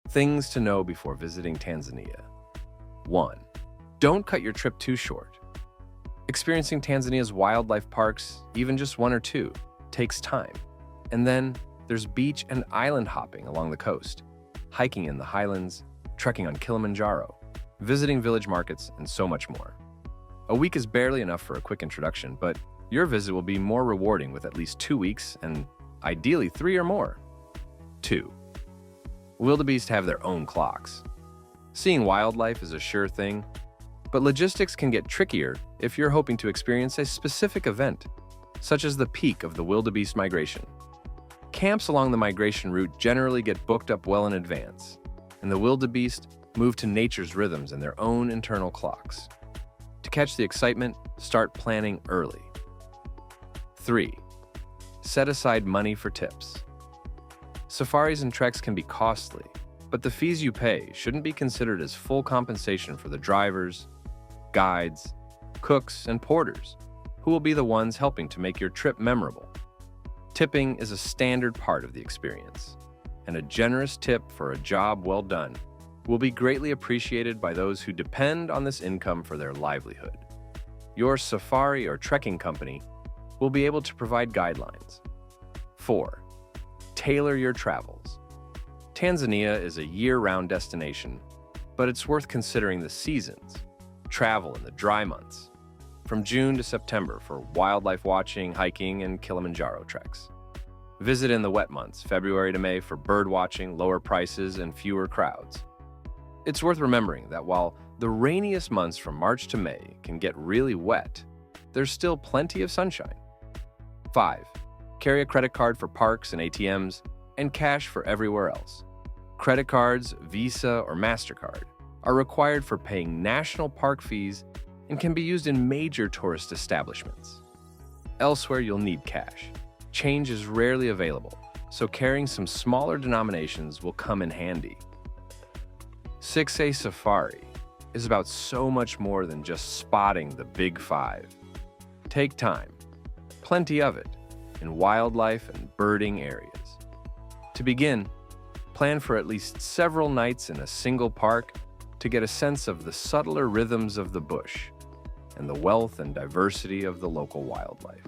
Things to know before visiting Tanzania. 1. Don't cut your trip too short. Experiencing Tanzania's wildlife parks, even just one or two, takes time. And then there's beach and island hopping along the coast, hiking in the highlands, trekking on Kilimanjaro, visiting village markets, and so much more. A week is barely enough for a quick introduction, but your visit will be more rewarding with at least 2 weeks and ideally 3 or more. 2. Wildebeest have their own clocks. Seeing wildlife is a sure thing, but logistics can get trickier if you're hoping to experience a specific event, such as the peak of the wildebeest migration. Camps along the migration route generally get booked up well in advance, and the wildebeest move to nature's rhythms and their own internal clocks. To catch the excitement, start planning early. 3. Set aside money for tips. Safaris and treks can be costly, but the fees you pay shouldn't be considered as full compensation for the drivers, guides, cooks, and porters, who will be the ones helping to make your trip memorable. Tipping is a standard part of the experience, and a generous tip for a job well done will be greatly appreciated by those who depend on this income for their livelihood. Your safari or trekking company will be able to provide guidelines. 4. Tailor your travels. Tanzania is a year-round destination, but it's worth considering the seasons. Travel in the dry months, from June to September for wildlife watching, hiking, and Kilimanjaro treks. Visit in the wet months, February to May, for bird watching, lower prices, and fewer crowds. It's worth remembering that while the rainiest months from March to May can get really wet, there's still plenty of sunshine. 5. Carry a credit card for parks and ATMs, and cash for everywhere else. Credit cards, Visa, or MasterCard are required for paying national park fees and can be used in major tourist establishments. Elsewhere, you'll need cash. Change is rarely available, so carrying some smaller denominations will come in handy. 6A Safari is about so much more than just spotting the big five. Take time, plenty of it, in wildlife and birding areas. To begin, plan for at least several nights in a single park to get a sense of the subtler rhythms of the bush and the wealth and diversity of the local wildlife.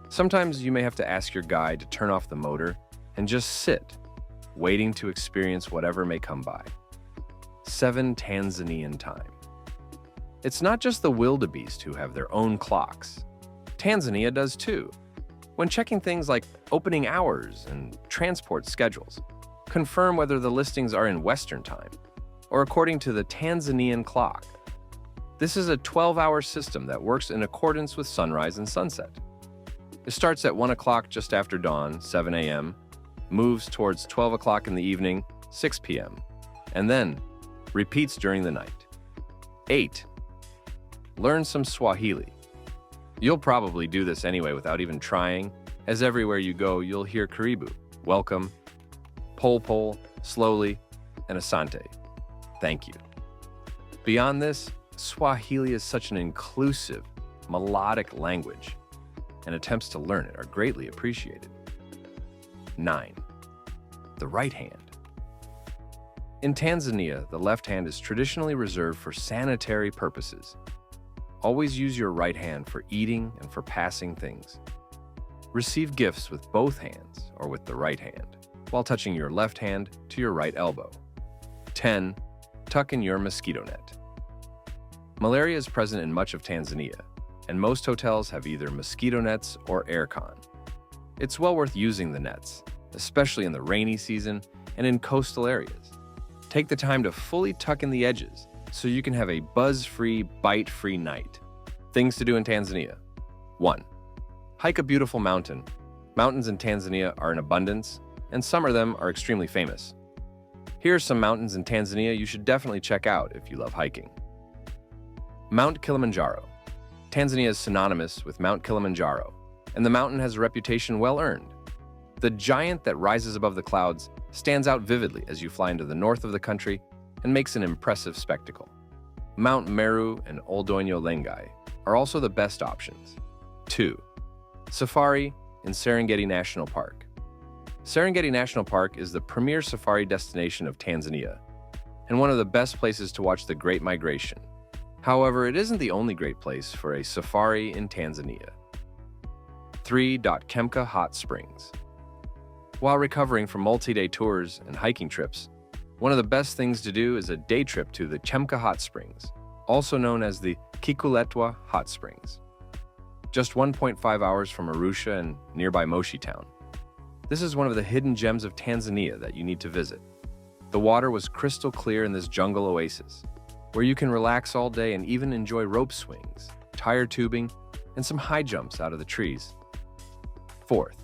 Sometimes you may have to ask your guide to turn off the motor and just sit, waiting to experience whatever may come by. 7. Tanzanian time. It's not just the wildebeest who have their own clocks. Tanzania does too. When checking things like opening hours and transport schedules, confirm whether the listings are in Western time or according to the Tanzanian clock. This is a 12-hour system that works in accordance with sunrise and sunset. It starts at 1 o'clock just after dawn, 7 a.m., moves towards 12 o'clock in the evening, 6 p.m., and then repeats during the night. 8. Learn some Swahili. You'll probably do this anyway without even trying, as everywhere you go you'll hear karibu, welcome, pole, slowly, and asante, thank you. Beyond this, Swahili is such an inclusive, melodic language, and attempts to learn it are greatly appreciated. 9. The right hand. In Tanzania, the left hand is traditionally reserved for sanitary purposes. Always use your right hand for eating and for passing things. Receive gifts with both hands or with the right hand, while touching your left hand to your right elbow. 10. Tuck in your mosquito net. Malaria is present in much of Tanzania, and most hotels have either mosquito nets or aircon. It's well worth using the nets, especially in the rainy season and in coastal areas. Take the time to fully tuck in the edges so you can have a buzz-free, bite-free night. Things to do in Tanzania. 1. Hike a beautiful mountain. Mountains in Tanzania are in abundance, and some of them are extremely famous. Here are some mountains in Tanzania you should definitely check out if you love hiking. Mount Kilimanjaro. Tanzania is synonymous with Mount Kilimanjaro, and the mountain has a reputation well earned. The giant that rises above the clouds stands out vividly as you fly into the north of the country and makes an impressive spectacle. Mount Meru and Oldoño Lengai are also the best options. 2. Safari in Serengeti National Park. Serengeti National Park is the premier safari destination of Tanzania and one of the best places to watch the Great Migration. However, it isn't the only great place for a safari in Tanzania. 3. Kemka Hot Springs. While recovering from multi-day tours and hiking trips, one of the best things to do is a day trip to the Chemka Hot Springs, also known as the Kikuletwa Hot Springs. Just 1.5 hours from Arusha and nearby Moshi town. This is one of the hidden gems of Tanzania that you need to visit. The water was crystal clear in this jungle oasis, where you can relax all day and even enjoy rope swings, tire tubing, and some high jumps out of the trees. 4th,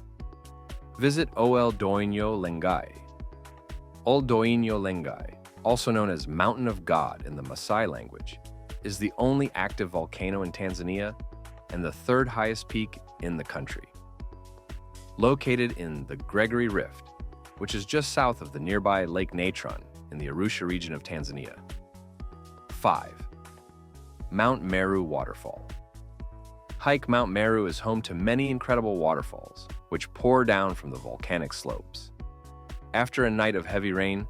visit Ol Doinyo Lengai. Ol Doinyo Lengai, also known as Mountain of God in the Maasai language, is the only active volcano in Tanzania and the third highest peak in the country. Located in the Gregory Rift, which is just south of the nearby Lake Natron in the Arusha region of Tanzania. 5. Mount Meru Waterfall. Hike Mount Meru is home to many incredible waterfalls, which pour down from the volcanic slopes. After a night of heavy rain,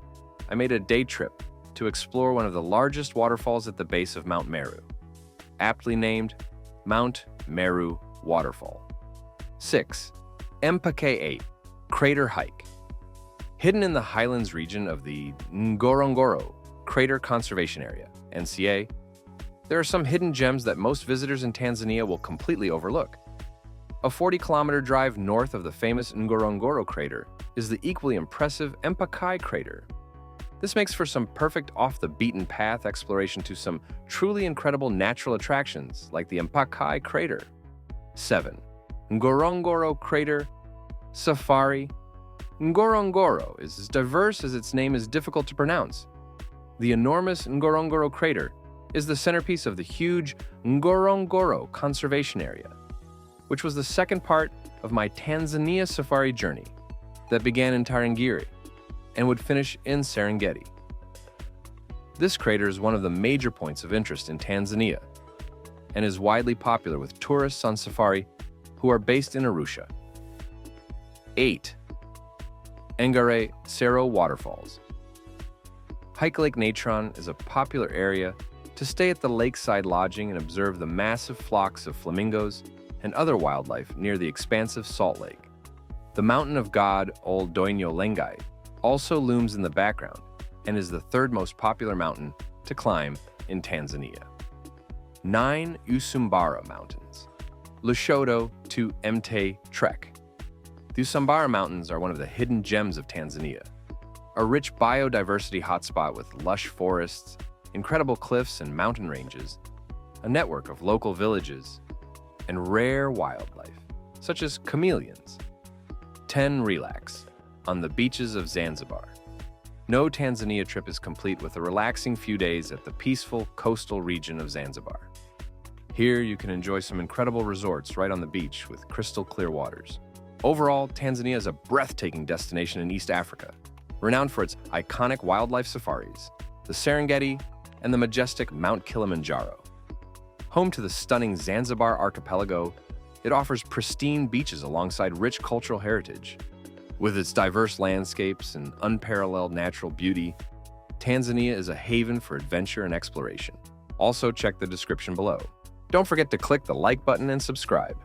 I made a day trip to explore one of the largest waterfalls at the base of Mount Meru, aptly named Mount Meru Waterfall. 6. Mpk 8 Crater Hike. Hidden in the highlands region of the Ngorongoro Crater Conservation Area, NCA, there are some hidden gems that most visitors in Tanzania will completely overlook. A 40-kilometer drive north of the famous Ngorongoro crater is the equally impressive Mpakai crater. This makes for some perfect off-the-beaten-path exploration to some truly incredible natural attractions like the Mpakai crater. 7. Ngorongoro Crater Safari. Ngorongoro is as diverse as its name is difficult to pronounce. The enormous Ngorongoro crater is the centerpiece of the huge Ngorongoro Conservation Area, which was the second part of my Tanzania safari journey that began in Tarangire and would finish in Serengeti. This crater is one of the major points of interest in Tanzania and is widely popular with tourists on safari who are based in Arusha. 8. Ngare Sero Waterfalls. Hike Lake Natron is a popular area to stay at the lakeside lodging and observe the massive flocks of flamingos and other wildlife near the expansive salt lake. The Mountain of God, Ol Doinyo Lengai, also looms in the background and is the third most popular mountain to climb in Tanzania. 9. Usambara Mountains. Lushoto to Mte Trek. The Usambara Mountains are one of the hidden gems of Tanzania, a rich biodiversity hotspot with lush forests, incredible cliffs and mountain ranges, a network of local villages, and rare wildlife, such as chameleons. 10. Relax. On the beaches of Zanzibar. No Tanzania trip is complete with a relaxing few days at the peaceful coastal region of Zanzibar. Here you can enjoy some incredible resorts right on the beach with crystal clear waters. Overall, Tanzania is a breathtaking destination in East Africa, renowned for its iconic wildlife safaris, the Serengeti, and the majestic Mount Kilimanjaro. Home to the stunning Zanzibar archipelago, it offers pristine beaches alongside rich cultural heritage. With its diverse landscapes and unparalleled natural beauty, Tanzania is a haven for adventure and exploration. Also, check the description below. Don't forget to click the like button and subscribe.